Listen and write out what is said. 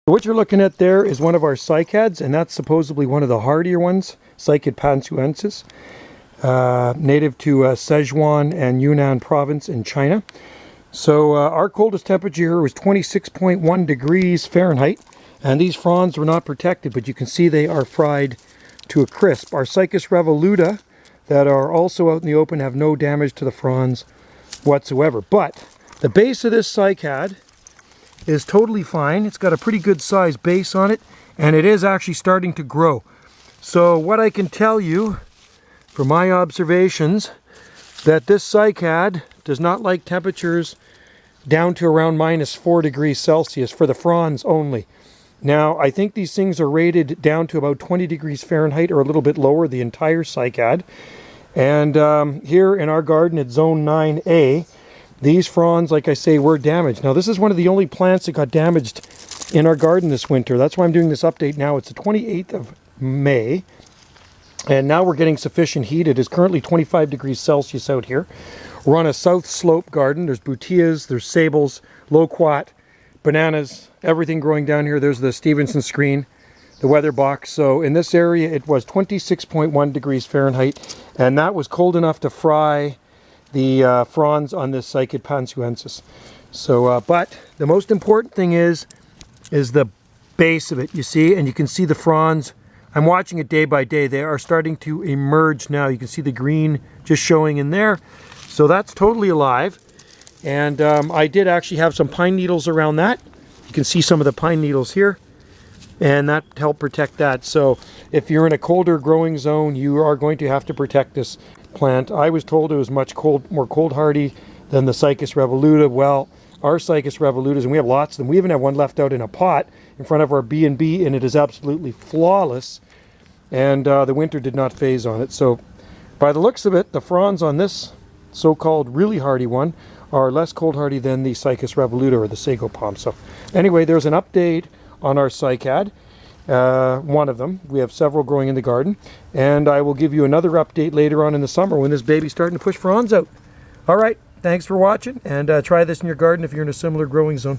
What you're looking at there is one of our cycads, and that's supposedly one of the hardier ones, Cycad panzhihunaesis, native to Sichuan and Yunnan province in China. So our coldest temperature here was 26.1 degrees Fahrenheit, and these fronds were not protected, but you can see they are fried to a crisp. Our Cycas revoluta that are also out in the open have no damage to the fronds whatsoever. But the base of this cycad is totally fine. It's got a pretty good size base on it, and it is actually starting to grow. So what I can tell you from my observations, that this cycad does not like temperatures down to around -4 degrees Celsius for the fronds only. Now, I think these things are rated down to about 20 degrees Fahrenheit or a little bit lower, the entire cycad. And here in our garden at zone 9A, these fronds, like I say, were damaged. Now, this is one of the only plants that got damaged in our garden this winter. That's why I'm doing this update now. It's the 28th of May. And now we're getting sufficient heat. It is currently 25 degrees Celsius out here. We're on a south slope garden. There's butias, there's sables, loquat, bananas, everything growing down here. There's the Stevenson screen, the weather box. So in this area, it was 26.1 degrees Fahrenheit, and that was cold enough to fry the fronds on this Cycad panzhihunaesis. So, but the most important thing is the base of it, you see, and you can see the fronds. I'm watching it day by day. They are starting to emerge now. You can see the green just showing in there. So that's totally alive. And I did actually have some pine needles around that. You can see some of the pine needles here, and that helped protect that. So if you're in a colder growing zone, you are going to have to protect this plant. I was told it was much more cold hardy than the Cycas revoluta. Well, our Cycas revolutas, and we have lots of them. We even have one left out in a pot in front of our B&B, and it is absolutely flawless. And the winter did not phase on it. So by the looks of it, the fronds on this so-called really hardy one are less cold hardy than the Cycas revoluta or the sago palm. So anyway, there's an update on our cycad, one of them. We have several growing in the garden, and I will give you another update later on in the summer when this baby's starting to push fronds out. All right, thanks for watching, and try this in your garden if you're in a similar growing zone.